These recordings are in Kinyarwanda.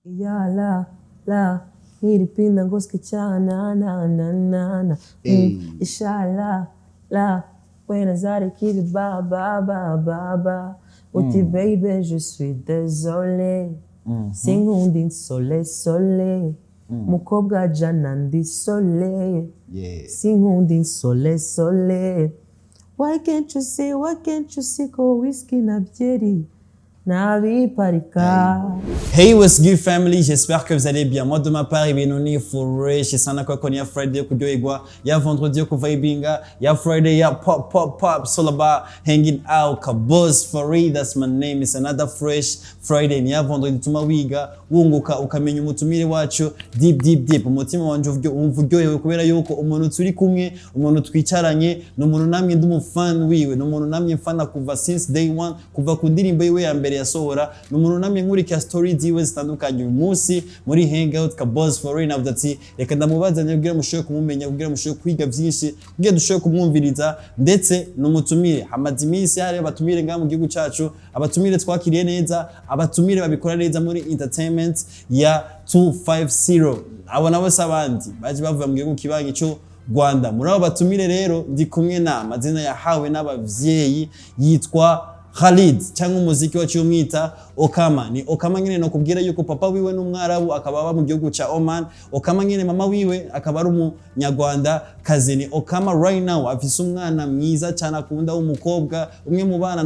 Ya la nilipinda ngoski chana na inshallah la when zari kiri ba uti baby je suis désolé sinkundin sole mukobwa jana ndi sole sinkundin sole why can't you see ko whisky na byeri. Hey, what's good family? J'espère que vous allez bien. Moi de ma part, on est fresh. C'est ça quoi qu'on y a Friday kujoigwa, ya vendredi ku vibinga, ya Friday ya pop. It's all about hanging out. Kabos for real, that's my name. It's another fresh Friday. Ni ya vendredi tumawiga, wunguka ukamenya umutumire wacu deep. Umutima wanje umvuryohewe kubera yuko umuntu turi kumwe, umuntu twicaranye, no umuntu namwe ndi fan wiwe, no umuntu namwe mfana kuva since day one, kuva ku ndirimbo yiwe ya mbere yasohora, no umuntu namwe nkurikira story ziwe zitandukanye uyu munsi muri hangout Kabos for real navuga ati reka ndamubazanye kugira mushoboye kumumenya, kugira mushoboye kwiga vyinshi, kugira dushoboye kumwumviriza ndetse n'umutumire. Hamaze iminsi hari abatumire ngaha mu gihugu cacu, abatumire twakiriye neza, abatumire babikora neza muri entertainment ya 250. Abo nabo sabandi baje bavuye mu gihugu kibanyi cyo Rwanda. Muri abo batumire rero ndi kumwe na amazina yahawe n'abavyeyi yitwa Khalid cyangwa umuziki wacu umwita Okkama. Ni Okkama nyine no kubwira yuko papa wiwe n'umwarabu akaba aba mu gihugu ca Oman. Okkama nyine mama wiwe akaba ari umunyarwanda kazi. Ni Okkama right now afise umwana mwiza cyane akunda w'umukobwa, umwe mu bana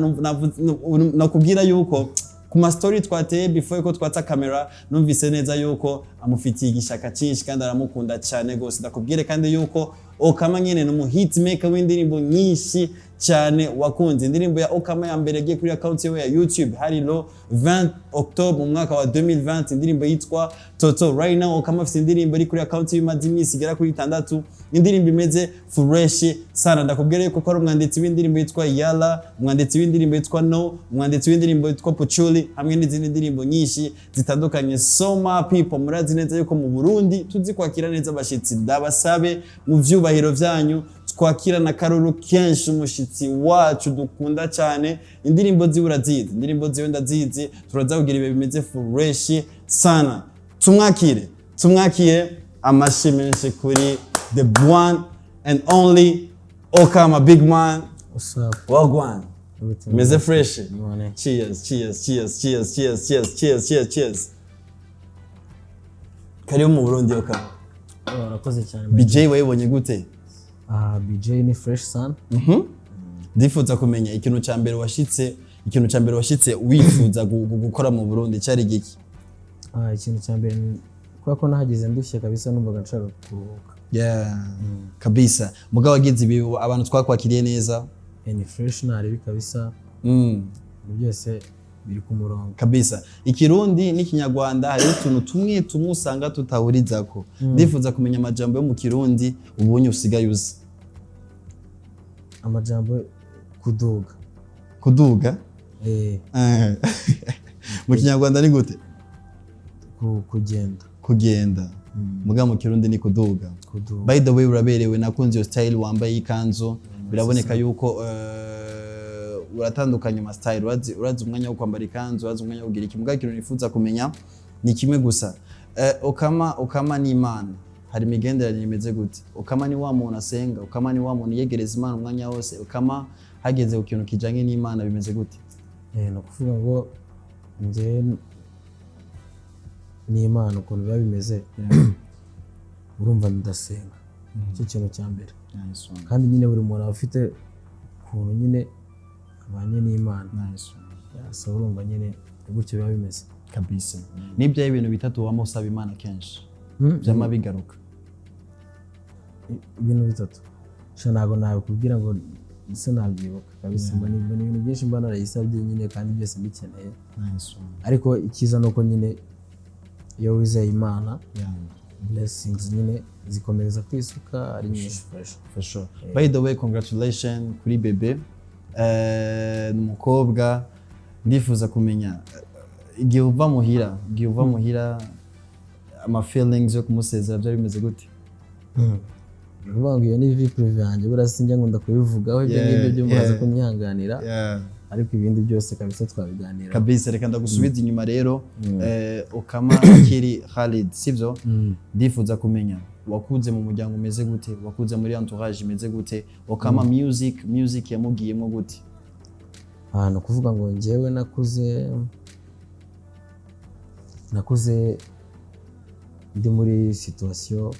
no kubwira yuko kuma story twateye before ko twata camera numvise neza yuko amufitiye igishaka cyinshi kandi aramukunda cyane gose. Ndakubwire kandi yuko Okkama nyine no mu hitmaker w'indirimbo nyinshi cyane wakunze. Indirimbo ya Okkama ya mbere yagiye kuri account ye ya YouTube hari lo 20 October mu mwaka wa 2020, indirimbo yitwa Toto. Right now Okkama afite indirimbo iri kuri account ye madimisi igera kuri 6, indirimbo imeze fresh sana. Ndakubwira yuko ko ari umwanditsi w'indirimbo yitwa Yala, umwanditsi w'indirimbo yitwa No, umwanditsi w'indirimbo yitwa Puchuli, hamwe n'izindi ndirimbo nyinshi zitandukanye. So my people, murazi neza yuko mu Burundi tuzi kwakira neza abashitsi, ndabasabe mu vyubahiro vyanyu twakira na karuru kenshi umushitsi wacu dukunda cyane. Indirimbo ziwe urazizi, indirimbo ziwe ndazizi, turazavugira ibe bimeze fresh sana. Tumwakire amashi menshi kuri the one and only Okkama, big man. What's up? Wagwan. Meze fresh. Cheers. Karibu mu Burundi Okkama. Urakoze cyane. BJ wayibonye gute? BJ ni fresh son. Ndifuza kumenya ikintu ca mbere washitse wifuza gukora mu Burundi cyari giki? Ikintu ca mbere ko nahageze ndushye kabisa, numvaga nshaka kuruhuka. Kabisa. Mugabo wagize ibi abantu twakwakiriye neza. Ni fresh nari kabisa. Byose biri ku murongo kabisa. Ikirundi n'ikinyarwanda hari utuntu tumwe usanga tutahurizako. Ndifuza kumenya amajambo yo mu Kirundi ubunye usigaye uzi. Amajambo kuduga mu kinyarwanda ni gute? Kugenda. Muga mu Kirundi ni kuduga. By the way, uraberewe, nakunze yo style wambaye ikanzu. Biraboneka yuko uratandukanye ama style. Urazi umwanya wo kwambara ikanzu, urazi umwanya wo kugira iki. Muga ikintu nifuza kumenya ni kimwe gusa. Okkama ni Imana. Hari imigenderanire imeze gute? Okkama ni wa muntu asenga, Okkama ni wa muntu yegereza Imana umwanya wose, Okkama hageze ku kintu kijanye n'Imana bimeze gute? No kuvuga ngo nje ni Imana ukuntu biba bimeze. Urumva ndasenga. Cyo kintu cya mbere. Kandi nyine buri muntu afite ukuntu nyine abanye n'Imana. So urumva nyine gutyo biba bimeze kabisa. Nibyo ibintu bitatu wamo usaba Imana kenshi byama bigaruka. Ibintu bitatu ntago nawe kubwira ngo nse nabyibuka kabisa. Mbona ibintu byinshi mbana narayisabye nyine kandi byose bikeneye. Ariko ikiza nuko nyine iyo wizeye Imana blessings nyine zikomereza kwisuka ari nyinshi for sure. By the way, congratulations kuri bebe n'umukobwa. Ndifuza kumenya igihe uva muhira ama feelings yo kumusezera byari bimeze gute? Uvuga ngo iyo ni vie privé yanjye, burasi njya ngunda kubivugaho ibyo ngibyo byo muhaza kunyihanganira. ariko ibindi byose kabisa twabiganira kabisa. Reka ndagusubiza inyuma rero Okkama akiri Khalid sivyo, ndifuza kumenya wakuze mu muryango umeze gute, wakuze muri entourage imeze gute, Okkama music yamugiyemo gute? No kuvuga ngo njyewe nakuze ndi muri situation,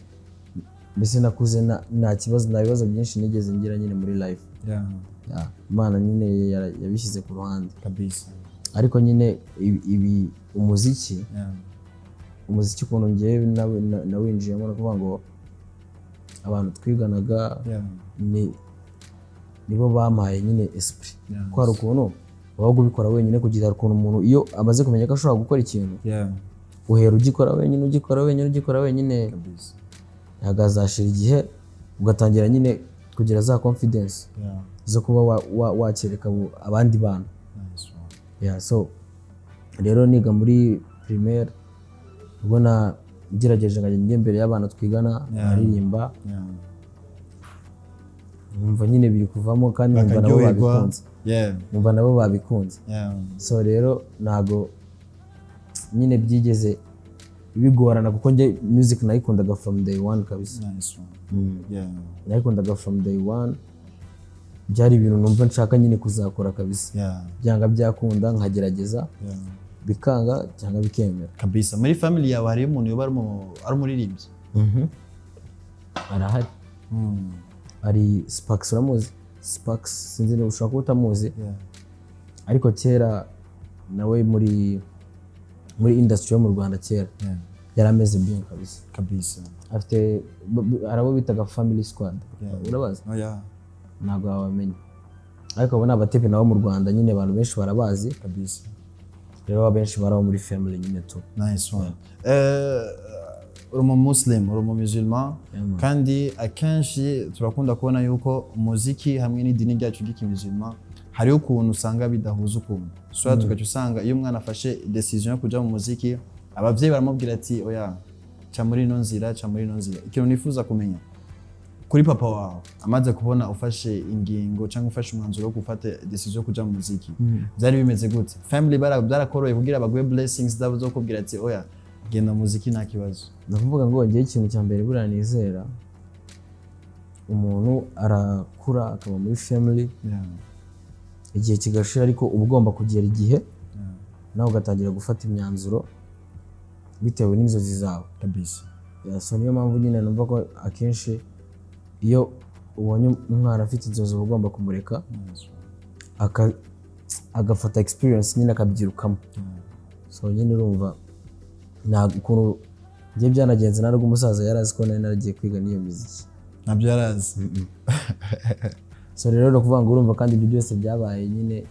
mbese nakuze nta bibazo byinshi nigeze ngira nyine muri life. Imana nyine yabishyize ku ruhande kabisa. Ariko nyine ibi umuziki ukuntu njyewe nawinjiyemo, no kuvuga ngo abantu twiganaga nibo bampaye nyine esprit, ko hari ukuntu waba ubikora wenyine, kugira ukuntu umuntu iyo amaze kumenya ko ashobora gukora ikintu uhera ugikora wenyine yagazashira igihe ugatangira nyine kugira za confidence zo kuba wakereka abandi bantu. So rero niga muri primaire, ubwo nagerageje nkajya imbere y'abantu twigana aririmba, numva nyine biri kuvamo kandi numva nabo babikunze. So rero ntago nyine byigeze bigorana, kuko njye music nayikundaga from day one kabisa. Nayikundaga from day one, byari ibintu numva nshaka nyine kuzakora kabisa. Byanga byakunda nkagerageza, bikanga cyangwa bikemera kabisa. Muri family yawe hari umuntu yoba ari umuririmvyi? Arahari. Ari Spax, uramuzi? Spax sinzi niba ushobora kuba utamuzi, ariko kera nawe muri industry yo mu Rwanda kera yarameze bien kabisa. Afite arabo bitaga family squad, urabazi? Ntabwo wabamenya, ariko abo ni abatipe nabo mu Rwanda nyine abantu benshi barabazi kabisa. Rero abenshi barabo muri family nyine tu. Nice one. Uri Muslim, uri musulman, kandi akenshi turakunda kubona yuko umuziki hamwe n'idini ryacu ry'ikimuzulman hari ukuntu usanga bidahuza ukuntu. So tugaca usanga iyo umwana afashe decision yo kuja mu muziki, abavyeyi baramubwira ati oya ca muri ino nzira. Ikintu nifuza kumenya kuri papa wawe amaze kubona ufashe ingingo cyangwa ufashe umwanzuro wo gufata decision yo kuja mu muziki, byari bimeze gute? Family barakoroye kugira baguhe blessings zabo zo kubwira ati oya genda muziki nta kibazo? Ndavuga ngo ngiye ikintu cya mbere buriya nizera, umuntu arakura akaba muri family igihe kigashira, ariko uba ugomba kugera igihe nawe ugatangira gufata imyanzuro bitewe n'inzozi zawe kabisa. So niyo mpamvu nyine numva ko akenshi iyo ubonye umwana afite inzozi uba ugomba kumureka agafata experience nyine akabyirukamo. So nyine urumva ntabwo ukuntu njye byanagenze, narwo umusaza yarazi ko nari naragiye kwiga n'iyo muziki. Ntabyo yarazi. So rero no kuvuga ngo urumva, kandi ibyo byose byabaye nyine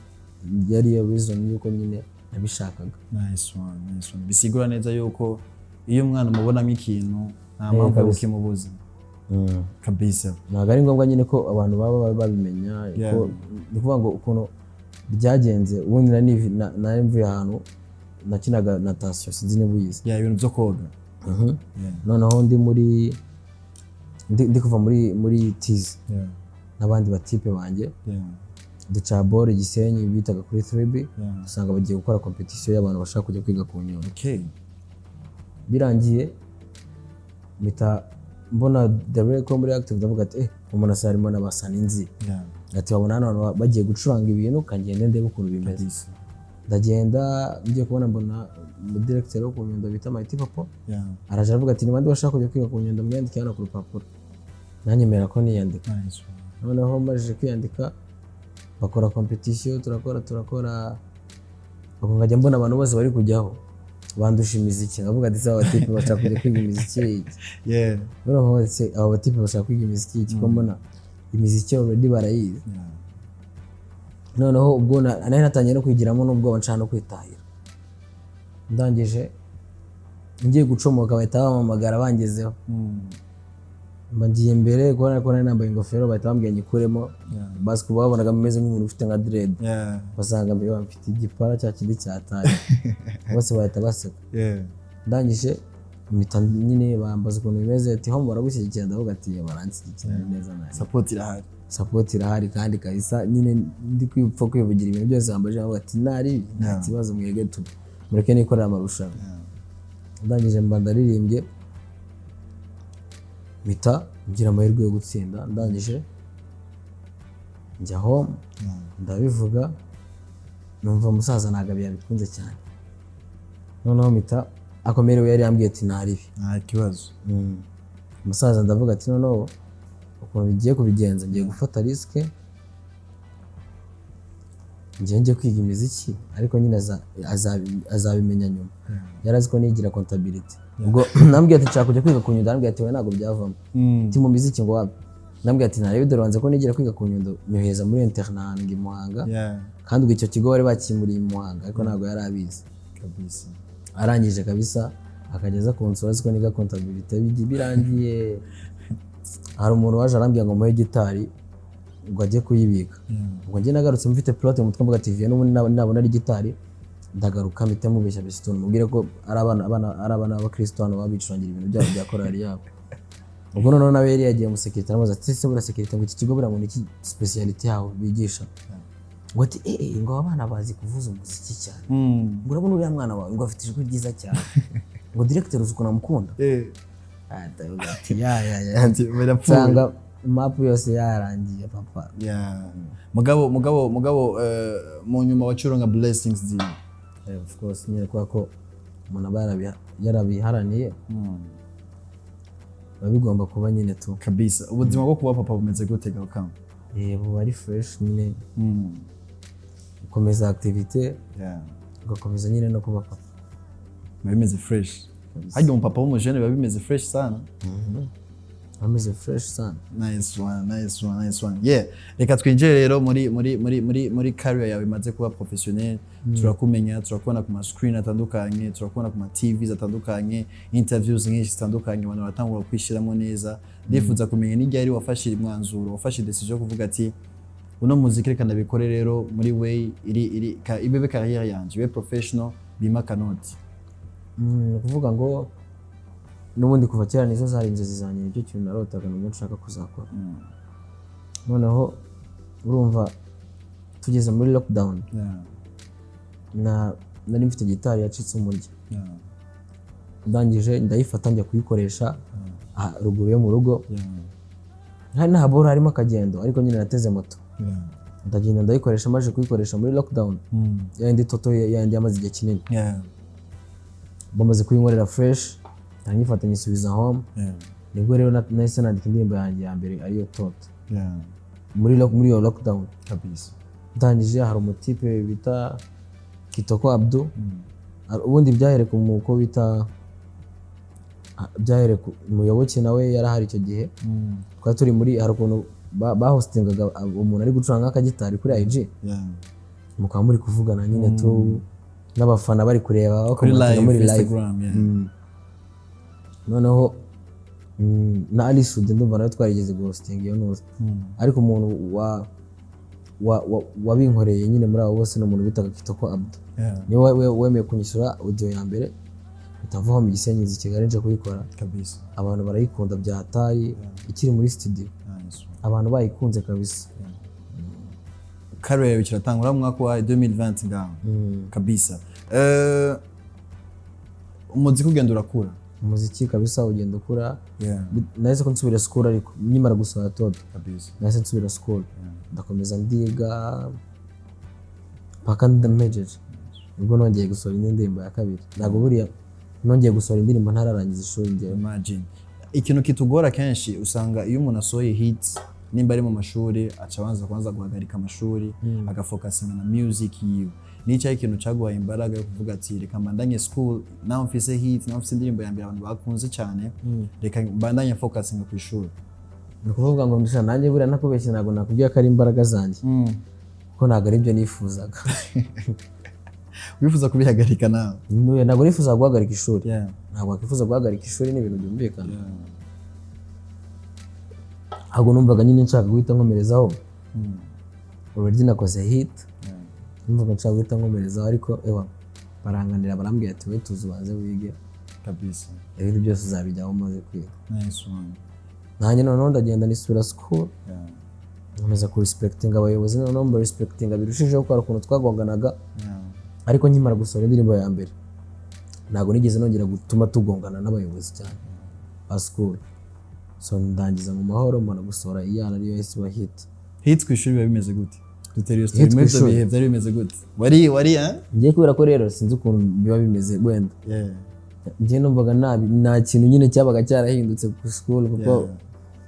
yari yo reason yuko nyine nabishakaga. Nice one. Bisigura neza yuko iyo umwana umubonamo ikintu nta mpamvu yo kimubuza kabisa. Ntabwo ari ngombwa nyine ko abantu baba babimenya, ni kuvuga ngo ukuntu byagenze. Ubundi nari mvuye ahantu nakinaga natation, sinzi niba uyizi. Ibintu byo koga. Noneho ndi kuva muri tizi n'abandi batipe banjye, duca ball Gisenyi bitaga kuri 3B, usanga bagiye gukora competition y'abantu bashaka kujya kwiga ku Nyundo. Birangiye mita mbona direct muri active, ndavuga ati umuntu asarimo n'abasaninzi, ati babona hano bagiye gucuranga ibintu, kangende ndebe ukuntu bimeze. Ndagenda ngiye kubona mbona director wo ku Nyundo bita Mighty Papa, araje aravuga ati nibandi bashaka kujya kwiga ku Nyundo mwandike hano ku rupapuro. Nanyemera ko niyandika. Noneho maje kwiyandika, bakora competition, turakora bakongajya mbona abantu bose bari kujyaho bandusha imiziki, ngavuga ati sawa batipe bashaka kujya kwiga imiziki. Noneho abo batipe bashaka kwiga imiziki, ko mbona imiziki already barayizi. Noneho ubwo nari natangiye no kwigiramo n'ubwo nshaka no kwitahira. Ndangije ngiye gucomoka bahita bamamagara bangezeho. Mbagiye imbere kubona ko nari nambaye ingofero, bahita bambwiye nyikuremo. Basi kuba babonaga meze nk'umuntu ufite nka dread, basanga mbere bamfite igipara cya kindi cyataye. Bose bahita baseka. Ndangije mpita nyine bambaza ukuntu bimeze ati ho baragushyigikira ndavuga ati baranshyigikira neza nayo support irahari kandi kahisa nyine ndi kwipfa kwivugira ibintu byose bambaje bavuga ati nta kibazo mwege tu mureke nikorera amarushanwa ndangije mba ndaririmbye mpita ngira amahirwe yo gutsinda ndangije njya home ndabivuga numva umusaza ntabwo yabikunze cyane noneho mpita akomerewe yari yambwiye ati nta kibazo umusaza ndavuga ati noneho ukuntu bigiye kubigenza ngiye gufata risike njye kwiga imiziki ariko nyine azabimenya nyuma yari azi ko nigira contability ubwo nambwiye ati nshaka kujya kwiga ku Nyundo nambwiye ati we ntabwo byavamo ati mu miziki ngo wapi nambwiye ati ntarebe dore wanze ko nigira kwiga ku Nyundo nyoheza muri internat ngi Muhanga kandi ubwo icyo kigo bari bakimuriye mu Muhanga ariko ntabwo yari abizi kabisa arangije kabisa akageza ku nsoro azi ko niga contability birangiye hari umuntu waje arambwira ngo muhe gitari ngo ajye kuyibika ngo njye nagarutse mfite plot mu mutwe mvuga TV n'ubundi nabona ari gitari ndagaruka mpite mubeshya besitone mubwire ko ari abana b'abakristo hano babicurangira ibintu byabo bya korali yabo ubwo noneho nawe yari yagiye mu security aramubaza ati se bura security ngo iki kigo bura ngo iki speciality yaho bigisha ngo ati ngo abana bazi kuvuza umuziki cyane ngo urabona uriya mwana wawe ngo afite ijwi ryiza cyane ngo director uzi ukuntu amukunda nsanga mapu yose yarangiye papa mugabo mu nyuma wacuranga blessings di of course nyine kwa ko umuntu aba yarabiharaniye babigomba kuba nyine tu kabisa ubuzima bwo kuba papa bumeze gute Okkama buba ari fresh nyine ukomeza activité ugakomeza nyine no kuba papa bimeze fresh hajya umupapa w'umujene biba bimeze fresh sana ameze fresh sana nice one yeah reka twinjire rero muri career yawe imaze kuba professionnel turakumenya turakubona ku ma screen atandukanye turakubona ku ma TVs atandukanye interviews nyinshi zitandukanye abantu batangura kwishiramo neza ndifuza kumenya n'igihe wafashira umwanzuro wafashira decision yo kuvuga ati uno muziki reka ndabikore rero muri way iri ibebe career yanje we professional bima kanoti kuvuga ngo n'ubundi kuva kera nizo zari inzozi zanjye nicyo kintu narotaga n'ubwo nshaka kuzakora noneho urumva tugeze muri lockdown nari mfite gitari yacitse umurya ndangije ndayifata njya kuyikoresha ruguru yo mu rugo hari n'ahabora harimo akagendo ariko nyine nateze moto ndagenda ndayikoresha maze kuyikoresha muri lockdown yandi toto yandi yamaze igihe kinini bamaze kuyinkorera fresh ndanyifata nyisubiza home nibwo rero nahise nandika indirimbo yanjye ya mbere ariyo toto muri iyo lockdown kabisa ndangije hari umutipe bita Kitoko Abdu ubundi byahereka umuko bita byahereka umuyoboke nawe yarahari icyo gihe twari turi muri hari ukuntu bahostingaga umuntu ari gucuranga akagitari kuri IG mukaba muri kuvugana nyine tu n'abafana bari kureba muri live noneho na Alice ndumva nawe twarigeze ghosting iyo nose ariko umuntu wabinkoreye nyine muri abo bose n'umuntu bitaga Kitoko Abdu niwe wemeye kunyishyura audio ya mbere bitavaho mu Gisenyi i Kigali nje kuyikora kabisa abantu barayikunda bya hatari ikiri muri studio abantu bayikunze kabisa career kiratangura mu mwaka wa 2020 ngaho kabisa umuziki ugenda urakura umuziki kabisa ugenda ukura nahise ko nsubira school ariko nyimara gusaba toto kabisa nahise nsubira school ndakomeza ndiga paka ndamejeje ubwo nongeye gusohora indi ndirimbo ya kabiri ntabwo buriya nongeye gusohora indirimbo ntararangiza ishuri njye imagine ikintu kitugora kenshi usanga iyo umuntu asohoye hits nimba ari mu mashuri aca abanza guhagarika amashuri agafocusinga na music yiwe nicyo ikintu cyaguhaye imbaraga yo kuvuga ati reka mbandanye school naho mfise hits naho mfise indirimbo ya mbere abantu bakunze cyane reka mbandanye focusinga ku ishuri ni ukuvuga ngo ndusha nanjye buriya nakubeshye ntabwo nakubwiye ko ari imbaraga zanjye ko ntabwo ari byo nifuzaga wifuza kubihagarika nawe ntabwo nifuza guhagarika ishuri ntabwo wakwifuza guhagarika ishuri ni ibintu byumvikana ahubwo numvaga nyine nshaka guhita nkomerezaho already nakoze hit numvaga nshaka guhita nkomerezaho ariko baranganira barambwira ati we tuzi ubanze wige kabisa ibintu byose uzabijyaho umaze kwiga. Nice one. Nanjye noneho ndagenda nisura school Yeah. nkomeza ku respectinga abayobozi noneho mba respectinga birushijeho kubera ukuntu twagonganaga. Yeah. Ariko nkimara gusohora indirimbo ya mbere ntabwo nigeze nongera gutuma tugongana n'abayobozi cyane ba school. So ndangiza mu mahoro mbona gusohora iyana ariyo yahise iba hit ku ishuri biba bimeze gute? Dutera iyo story muri ibyo bihe byari bimeze gute? Wari ngiye kubera ko rero sinzi ukuntu biba bimeze wenda. Yeah. Ngiye numvaga nta kintu nyine cyabaga cyarahindutse ku school kuko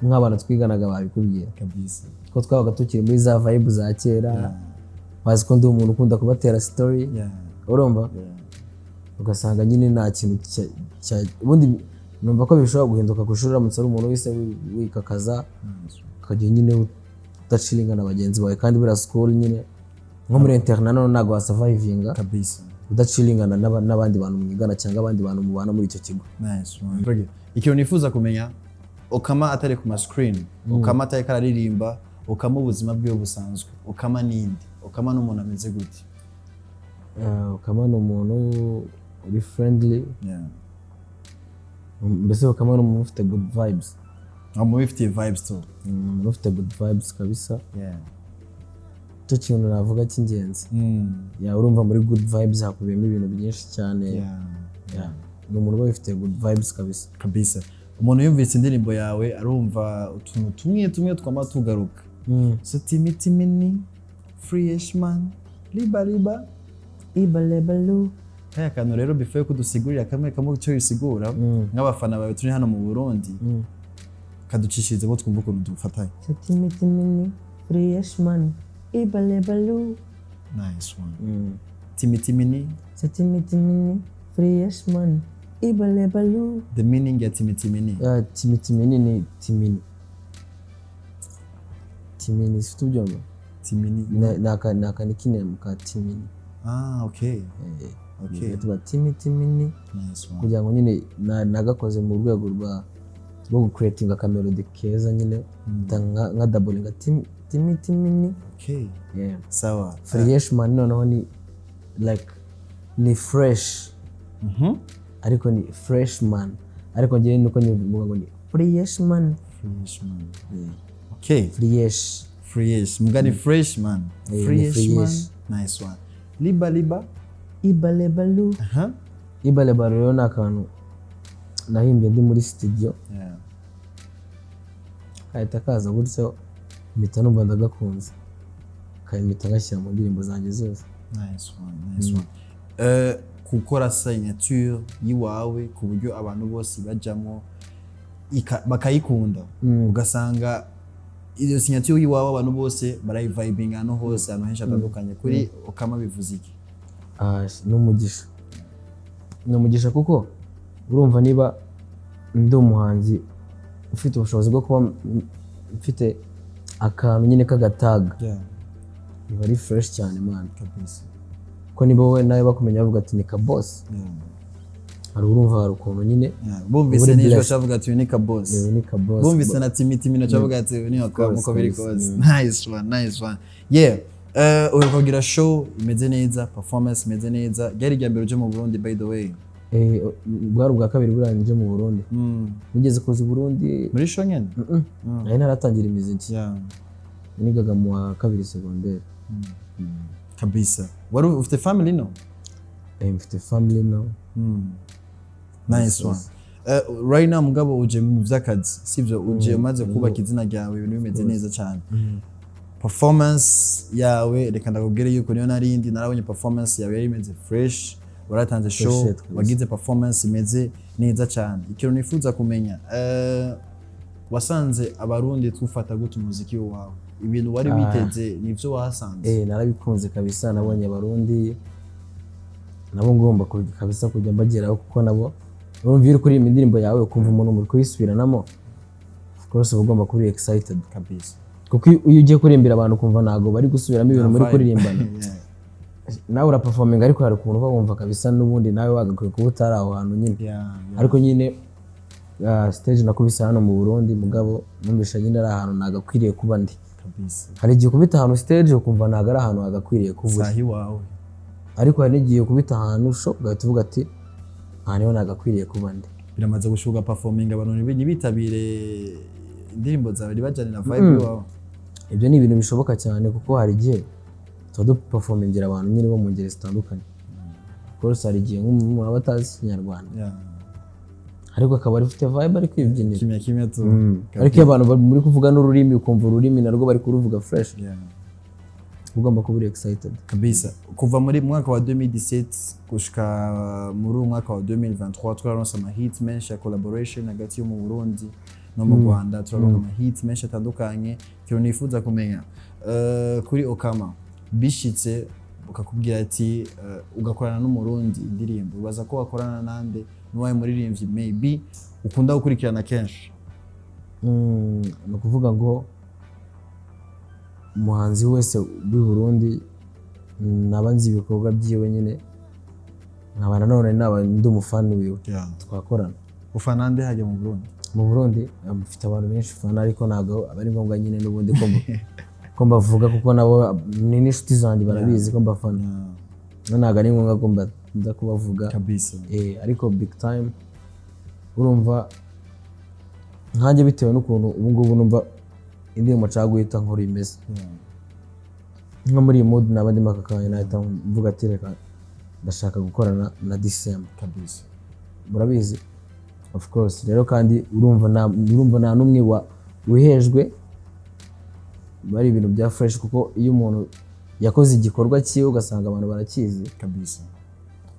nk'abana twiganaga babikubwiye kabisa ko twabaga tukiri muri za vibe za kera. Bazi ko ndi umuntu ukunda kubatera story urumva ugasanga nyine nta kintu ubundi numva ko bishobora guhinduka ku ishuri uramutse ari umuntu wese wikakaza ukajya nyine udacilinga na bagenzi bawe kandi buriya school nyine nko muri internat none ntabwo wasurvivinga kabisa udacilingana n'abandi bantu mwigana cyangwa abandi bantu mubana muri icyo kigo. Nice one. Ikintu nifuza kumenya Okkama atari ku screen, Okkama atari kararirimba, Okkama ubuzima bwiwe busanzwe, Okkama nindi, Okkama n'umuntu ameze gute? Okkama ni umuntu uri friendly. Yeah. Mbese Okkama ni umuntu ufite good vibes. Umuntu ufite vibes too. Umuntu ufite good vibes kabisa. Yeah. Cyo kintu navuga cy'ingenzi. Ya urumva muri good vibes hakubiyemo ibintu byinshi cyane. Yeah. Ni umuntu uba ufite good vibes kabisa. Kabisa. Umuntu yumvise indirimbo yawe arumva utuntu tumwe twama tugaruka. So timiti mini fresh man liba iba lebalu. Kaya kantu rero before kudusigurira kamwe cyo bisigura nk'abafana bawe turi hano mu Burundi. Kaducishirize bo twumva ukuntu dufatanye. So timiti mini fresh man iba lebalu. Nice one. Timiti mini. So timiti mini fresh man iba lebalu. The meaning ya timiti mini. Timiti mini ni timini. Timini si tubyumva. Timini. Naka nikine muka timini. Okay. Okay. Tuba timiti mini. Nice one. Kugira ngo nyine nagakoze mu rwego rwo creating akamelody keza nyine nka doubling timiti mini. Okay. Yeah. Sawa. Fresh man noneho ni like ni fresh. Ariko ni freshman ariko ngiye nuko nyivuga ngo ni freshman. Yeah. Okay. Fresh mugani freshman. Freshman. Nice one. Liba iba lebalu. Iba lebalu rero ni akantu nahimbye ndi muri studio. Yeah. Kahita kaza gutyo mpita numva ndagakunze kayimita ngashyira mu ndirimbo zanjye zose. Nice one. Gukora signature yiwawe ku buryo abantu bose bajamo bakayikunda ugasanga iyo signature yiwawe abantu bose barayivibinga hano hose hano henshi atandukanye kuri Okkama bivuze iki? N'umugisha kuko urumva niba ndi umuhanzi ufite ubushobozi bwo kuba mfite akantu nyine k'agataga biba ari fresh cyane man kabisa. Ko niba wowe nawe bakumenya bavuga ati ni ka boss. Hari urumva hari ukuntu nyine bumvise n'icyo bavuga ati ni ka boss. Bumvise na timiti mino bavuga ati ni Okkama uko biri kose. Nice one. Yeah. Ukagira show imeze neza, performance imeze neza. Ryari rya mbere uje mu Burundi by the way? Bwari ubwa kabiri burangije mu Burundi. Nigeze kuza i Burundi muri show nyene? Nari naratangira imiziki. Nigaga mu wa kabiri secondaire. Kabisa. Wari ufite family no? Mfite family no. Nice one. Right now mugabo uje mu vy'akazi sivyo uje umaze kubaka izina ryawe ibintu bimeze neza cyane. Performance yawe reka ndakubwire yuko niyo narindi narabonye performance yawe yari imeze fresh. Waratanze show wagize performance imeze neza cyane. Ikintu nifuza kumenya wasanze abarundi twufata gute umuziki wawe? Ibintu wari biteze nivyo wasanze? Narabikunze kabisa. Nabonye abarundi nabo ngomba kabisa kujya mbageraho kuko nabo urumva iri kuri indirimbo yawe ukumva umuntu muri kuyisubiranamo of course ugomba kuba excited kabisa. Kuko iyo ugiye kurimbira abantu kumva nago bari gusubiramo ibintu muri kuririmbana nawe uraperforminga ariko hari ukuntu bumva kabisa n'ubundi nawe wagakwiye kuba utari aho hantu nyine. Ariko nyine stage nakubise hano mu Burundi mugabo numvisha nyine ari ahantu nagakwiriye kuba ndi kabisa. Hari igihe kubita ahantu stage ukumva naga ari ahantu hagakwiriye kuba sahi wawe, ariko hari n'igihe kubita ahantu usho ugahita uvuga ati niho nagakwiriye kuba ndi. Biramaze gushuka performing abantu bitabire indirimbo zawe bajyane na vibe wawe. Ibyo ni ibintu bishoboka cyane kuko hari igihe tuba performingira abantu nyine bo mu ngeri zitandukanye. Course hari igihe nk'umuntu aba atazi Ikinyarwanda ariko akaba afite vibe ari kwibyinira kimya tu. Ariko iyo abantu muri kuvuga n'ururimi ukumva ururimi narwo bari kuruvuga fresh, ugomba kuba uri excited kabisa. Kuva muri mwaka wa 2017 gushika muri mwaka wa 2023 turaronse ama hits menshi ya collaboration hagati yo mu Burundi no mu Rwanda. Turaronka ama hits menshi atandukanye. Cyo nifuza kumenya kuri Okkama bishitse ukakubwira ati ugakorana n'umurundi indirimbo, ubaza ko wakorana nande n'uwaye umuririmvyi maybe ukunda gukurikirana kenshi? No kuvuga ngo umuhanzi wese w'i Burundi nabanzi ibikorwa byiwe nyine nkaba nanone ndi umufani wiwe twakorana. Ufana nde hajya mu Burundi? Mu Burundi mfite abantu benshi ufana ariko ntabwo abari ngombwa nyine n'ubundi ko mbavuga kuko nabo ni n'inshuti zanjye barabizi ko mbafana. Ntabwo ari ngombwa ko mbaza kubavuga kabisa. Ariko big time urumva nkanjye bitewe n'ukuntu ubu ngubu numva indirimbo nshaka guhita nkora imeze nko muri iyi mood naba ndimo aka kanya nahita mvuga ati reka ndashaka gukorana na December kabisa. Murabizi of course rero kandi urumva nta n'umwe wihejwe, bari ibintu bya fresh kuko iyo umuntu yakoze igikorwa cyiwe ugasanga abantu barakizi kabisa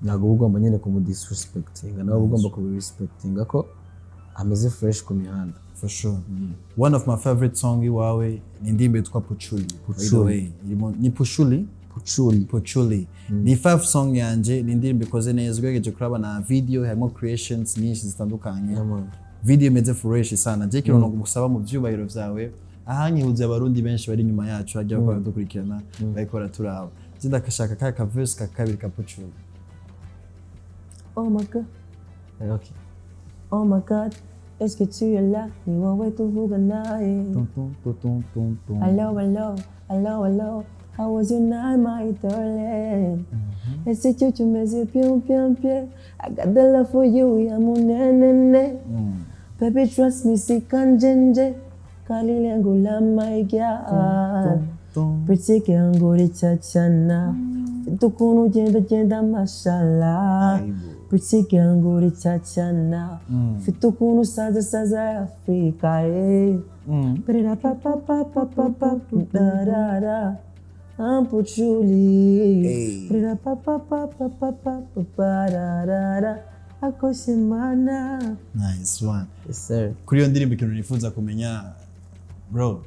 ntabwo ugomba nyine kumudisrespectinga, nawe ugomba kubirespectinga ko ameze fresh ku mihanda. For sure. One of my favorite song iwawe ni indirimbo yitwa Puchuli. Ni Puchuli? Puchuli. Ni 5 song yanje, ni indirimbo ikoze neza, ugerageje kuraba na video harimo creations nyinshi zitandukanye. Video imeze fresh sana. Je kino gusaba mu byubahiro vyawe ahanyihuze abarundi benshi bari nyuma yacu hajya bakora dukurikirana bayikora turaba. Zidakashaka ka verse ka kabiri ka Puchuli. Oh my god. Okay. Oh my god. Est-ce que tu es là? Ni wowe tuvuga naye. Hello, hello, hello, hello. How was your night, my darling? Est-ce que tu me dis bien, bien, bien? I got the love for you, ya munene. Baby, trust me, si kanjenje. Kalile ngula my girl. Pretty girl nguri chachana. Tukunu jenda mashallah. Pretty girl nguri chachana. Fitukunu saza Afrika Perera pa pa pa pa pa pa da da da. Puchuli. Perera pa pa pa pa pa pa pa da da da. Akoshimana. Nice one. Yes sir. Kuri iyo ndirimbo ikintu nifuza kumenya bro,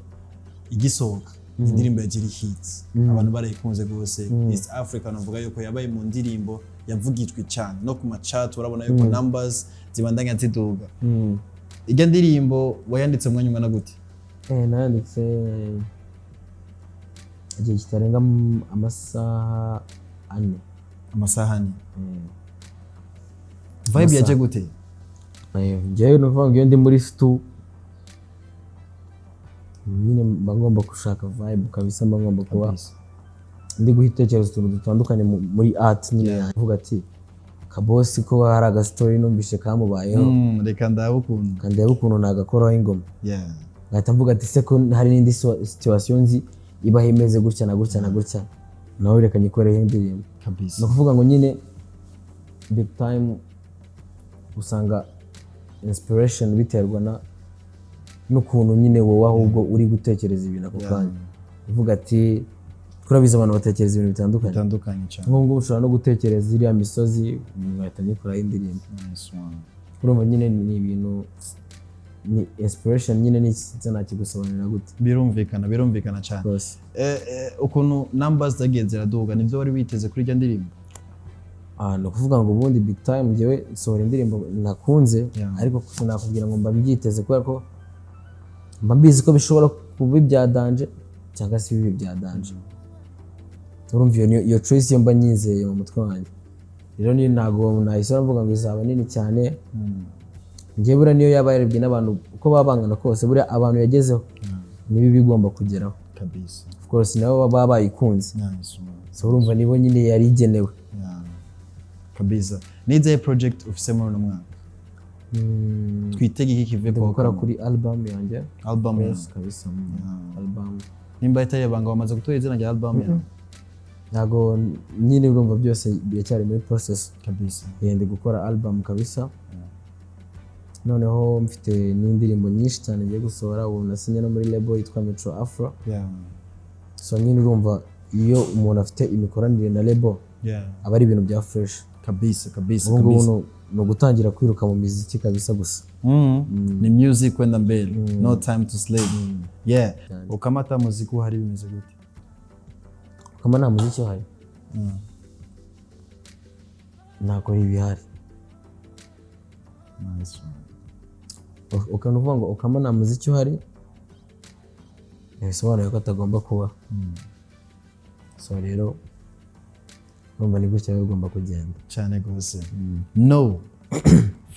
igisohoka indirimbo yagira hits abantu barayikunze gose. East Africa novuga yuko yabaye mu ndirimbo yavugijwe cyane no ku machat, urabona yuko numbers zibandanya ziduga. Ijya ndirimbo wayanditse mwanya ungana gute? Nanditse igihe kitarenga amasaha 4. Amasaha 4. Vibe yaje gute? Njyewe nuvuga ngo ndi muri stu nyine bagomba gushaka vibe kabisa, bagomba kuba ndi guhitekereza utuntu dutandukanye muri art nyine yavuga ati kabosi ko hari aga story numvishe kamubayeho reka ndabukuntu kandi yabukuntu nagakoraho ingoma. Ngahita mvuga ati se ko hari n'indi situation nzi iba imeze gutya na gutya na gutya, nawe reka nyikoreho indirimbo kabisa. No kuvuga ngo nyine big time usanga inspiration biterwa n'ukuntu nyine wowe ahubwo uri gutekereza ibintu ako kanya. Uvuga ati turabiza abantu batekereza ibintu bitandukanye cyane. Nk'ubwo ushobora no gutekereza iriya misozi ngahita nyikoraho indirimbo. Urumva nyine ni ibintu ni inspiration nyine ni nakigusobanurira gute. Birumvikana cyane. Ukuntu numbers zagiye ziraduga nivyo wari witeze kuri ijya ndirimbo? No kuvuga ngo ubundi big time njyewe sohora indirimbo nakunze ariko sinakubwira ngo mbabyiteze kubera ko mba mbizi ko bishobora kuba ibyadanje cyangwa se bibi byadanje. Urumva iyo choice yo mba nyizeye mu mutwe wanjye. Rero ni ntago nahise mvuga ngo izaba nini cyane. Njye bura niyo yaba yarebye n'abantu uko babangana kose buri abantu yagezeho nibi bigomba kugeraho kabisa. Of course nabo baba bayikunze. So urumva nibo nyine yari igenewe kabisa. n'izihe project ufise muri uno mwaka twitege iki kive ndi kwa gukora Okkama? kuri album yanjye album yawe yes kabisa album nimba itari ibanga wamaze gutora izina rya album yawe ntago nyine urumva byose biracyari muri process kabisa ndi gukora album kabisa noneho mfite n'indirimbo nyinshi cyane ngiye gusohora ubu nasinye no muri label yitwa Metro Afro so nyine urumva iyo umuntu afite imikoranire na label aba ari ibintu bya fresh kabisa ubu ni ugutangira kwiruka mu miziki kabisa gusa ni music kwenda mbele no time to sleep Okkama ata muziki uhari bimeze gute Okkama nta muziki uhari ntakora ibihari ukavuga ngo Okkama nta muziki uhari bisobanuye ko atagomba kuba so rero urumva ni gutya bigomba kugenda cyane gose no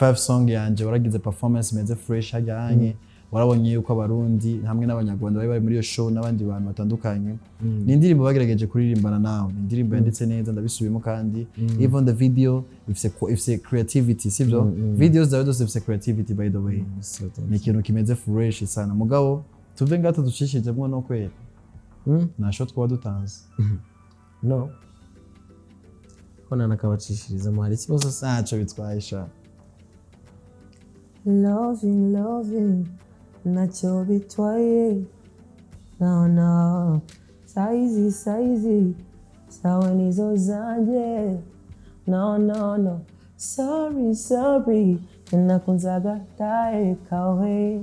5 song yanje waragize performance meze fresh hajyanye warabonye yuko abarundi hamwe n'abanyarwanda bari muri iyo show n'abandi bantu batandukanye ni indirimbo bagerageje kuririmbana nawe indirimbo yanditse neza ndabisubiyemo kandi even the video ifise creativity sivyo videos zawe zose ifise creativity by the way ni ikintu kimeze fresh sana mugabo tuve ngato ducishijemwo no kwera nta show twaba dutanze no kona nakabacishiriza hari ikibazo saco bitwaye sha loving ntacyo bitwaye no saizi sawa nizo zanjye no sorry nakunzaga tae kawe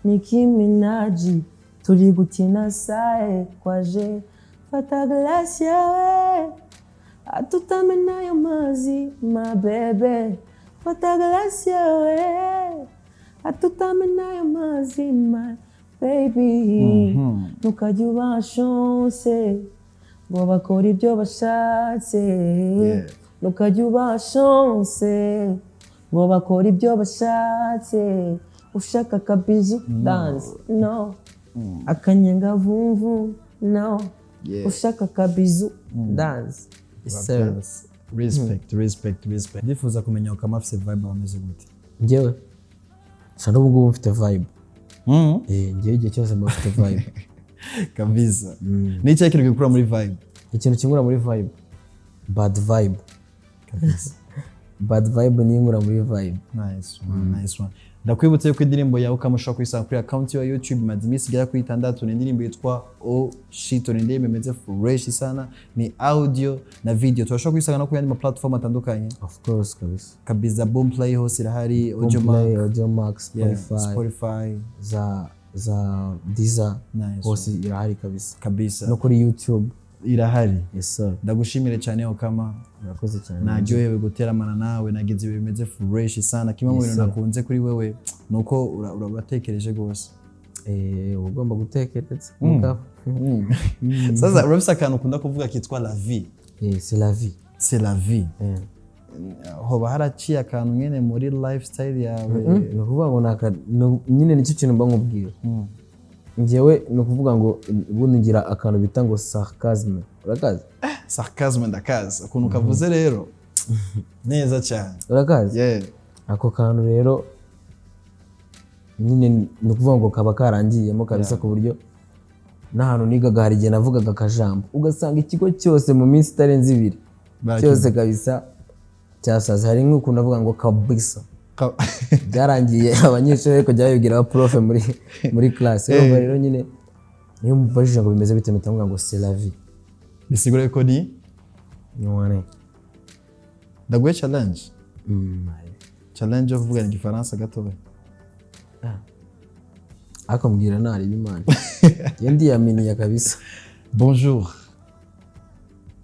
Nicki Minaj turi gukina sae kwaje fata glace yawe atutamena ayo mazi my baby fata glace yawe atutamena ayo mazi my baby ntukajya ubashonse ngo bakora ibyo bashatse ntukajya ubashonse ngo bakora ibyo bashatse ushaka kabizu dance no akanyenga vumvu no ushaka kabizu dance respect ndifuza kumenya Okkama afise vibe ameze gute njyewe nsa n'ubu ngubu mfite vibe njyewe igihe cyose mba mfite vibe kabisa ni icyo kintu gikura muri vibe ikintu kinkura muri vibe bad vibe kabisa bad vibe ni inkura muri vibe nice one ndakwibutse yuko indirimbo yawe Okkama ushobora kuyisanga kuri account ya YouTube imaze iminsi igera kuri 6 ni indirimbo yitwa Oh Shit ni indirimbo imeze fresh sana ni audio na video turashobora kuyisanga no ku yandi platform atandukanye of course kabisa boom play hose irahari audio max Spotify za Deezer hose irahari kabisa no kuri YouTube irahari yes sir ndagushimire cyane Okkama urakoze cyane naryohewe guteramana nawe nagize ibintu bimeze fresh sana kimwe mu bintu nakunze kuri wewe nuko uratekereje gose ugomba gutekereza sasa urabisa akantu ukunda kuvuga kitwa la vie c'est la vie hoba haraciye akantu nyene muri lifestyle yawe ni ukuvuga ngo nyine nicyo kintu mba nkubwira njyewe ni ukuvuga ngo ubundi ngira akantu bita ngo sarcasme urakazi sarcasme ndakazi ukuntu kavuze rero neza cyane urakazi ako kantu rero nyine ni ukuvuga ngo kaba karangiyemo kabisa ku buryo n'ahantu nigaga hari igihe navugaga akajambo ugasanga ikigo cyose mu minsi itarenze 2 cyose kabisa cyasaze hari nk'ukuntu avuga ngo kabisa byarangiye abanyeshuri ariko jya babibwira aba prof muri class rero nyine niyo mubajije ngo bimeze bite mutavuga ngo c'est la vie bisigura ko ni none ndagwe challenge of vuga igifaransa gatobe akombwira nari bimana yendi yaminiye kabisa bonjour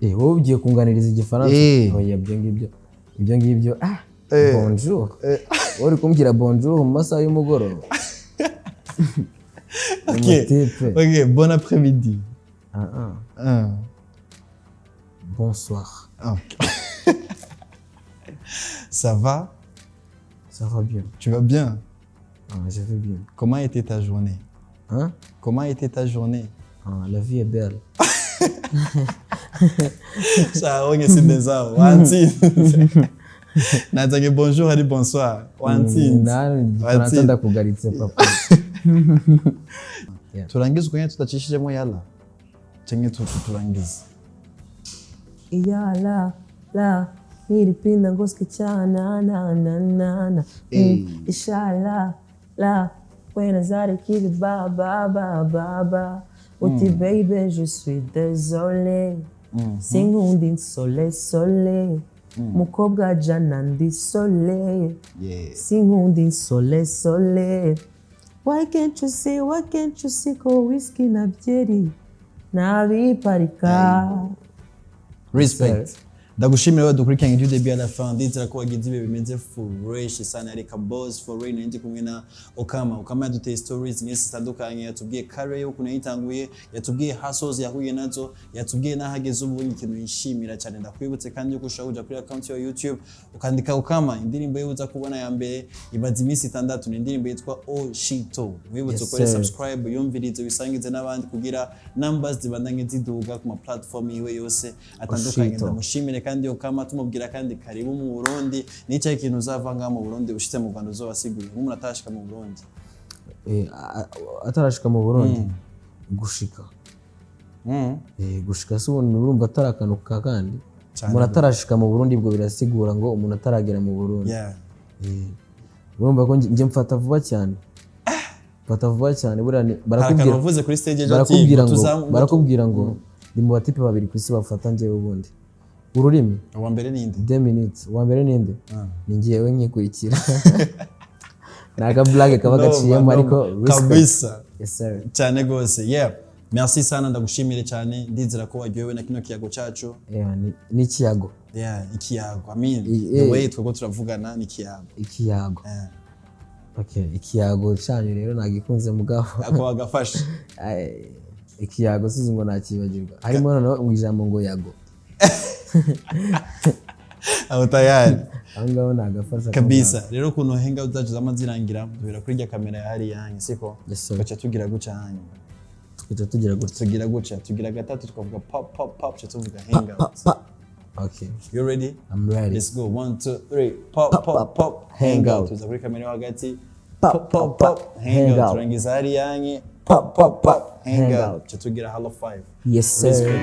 wowe ugiye kunganiriza igifaransa oya ibyo ngibyo bonjour uri kumbwira bonjour mu masaha y'umugoroba ok bon après-midi bonsoir ça va bien tu vas bien je vais bien comment était ta journée comment était ta journée la vie est belle onye sinde zao wansinze nazanye bonjour ari bonsoir wansinze Fransa ndakugaritse papa. turangiza kwenye tutacishijemo yala chenye turangiza yala la nilipinda ngoski chana na inshallah la when zari kibi ba uti baby je suis désolé singundi sole mukobwa jana ndi sole singundi sole why can't you see ko whisky na byeri nabiparika. respect ndagushimira wewe dukurikiranye du début à la fin ndizera ko wagize ibe bimeze fresh sana areka boss for rain ndi kumwe na Okkama yaduteye stories nyinshi zitandukanye yatubwiye kare yo kuna yitanguye yatubwiye hustles yahuye nazo yatubwiye nahageze ubu ikintu yishimira cyane ndakwibutse kandi yo kushaka kuja kuri account ya YouTube ukandika Okkama indirimbo yuza kubona ya mbere ibaza iminsi 6 ni indirimbo yitwa Oshito wibutse ko subscribe yumvirize bisangize n'abandi kugira numbers zibandanye ziduga ku ma platform yiwe yose atandukanye ndamushimire kandi Okkama tumubwira kandi karibu mu Burundi n'icyo ikintu uzavanga mu Burundi ushitse mu Rwanda uzobasigurira nk'umuntu atashika mu Burundi atarashika mu Burundi gushika gushika se ubundi urumva atarakanuka kandi umuntu atarashika mu Burundi ubwo birasigura ngo umuntu ataragera mu Burundi urumva ko nje mfata vuba cyane buriya barakubwira ngo ni mu batipe babiri ku isi bafata nje ubundi ururimi uwa mbere ninde 2 minutes uwa mbere ninde ni ngiyewe nkikurikira naga blague kaba gaciyemo ariko kabisa yes sir cyane gose merci sana ndagushimire cyane ndizera ko waryohewe na kino kiyago cyacu ni kiyago ikiyago the way twego turavugana ni ikiyago okay ikiyago cyanyu rero nagikunze mugabo ako wagafasha ikiyago sizi ngo nakibagirwa harimo noneho mu ijambo ngo yago aho tayari angaho nagafasha kabisa rero kuno henga uzaje zamazirangira duhera kuri rya kamera yari yanyu siko bacha tugira guca hanyu tugira guca tugira gatatu tukavuga pop cha tuvuga henga okay you ready I'm ready let's go 1 2 3 pop hang out tuza kuri kamera hagati pop hang out turangiza hari yanyu pop hang out cha tugira hello 5 yes sir.